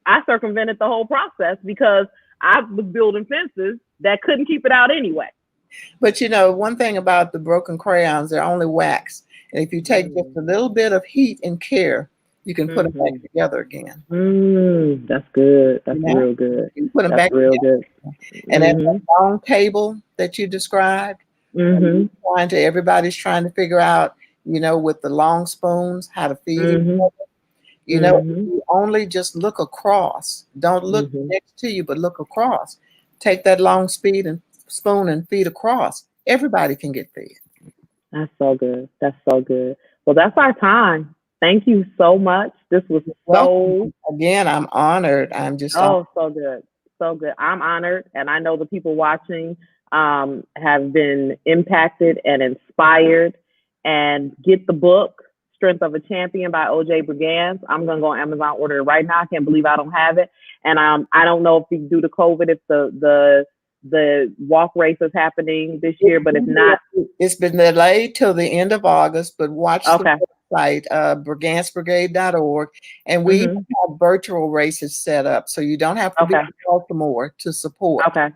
I circumvented the whole process because I was building fences that couldn't keep it out anyway. But one thing about the broken crayons, they're only wax. And if you take just a little bit of heat and care, you can put them back together again. That's good. That's real good. You put them back real together. Good. And at the long table that you described, everybody's trying to figure out, with the long spoons, how to feed each other. You only just look across. Don't look next to you, but look across. Take that long spoon and feed across. Everybody can get fed. That's so good. That's so good. Well, that's our time. Thank you so much. This was again, I'm honored. I'm just so good. So good. I'm honored, and I know the people watching have been impacted and inspired. And get the book, Strength of a Champion by O.J. Brigance. I'm going to go on Amazon, order it right now. I can't believe I don't have it. And I don't know if due to COVID, if the walk race is happening this year, but if not, it's been delayed till the end of August, but watch website, brigancebrigade.org, and we even have virtual races set up, so you don't have to be in Baltimore to support. Okay.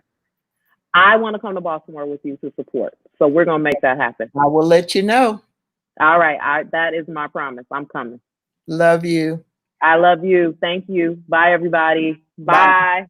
I want to come to Baltimore with you to support. So we're going to make that happen. I will let you know. All right. That is my promise. I'm coming. Love you. I love you. Thank you. Bye, everybody. Bye. Bye.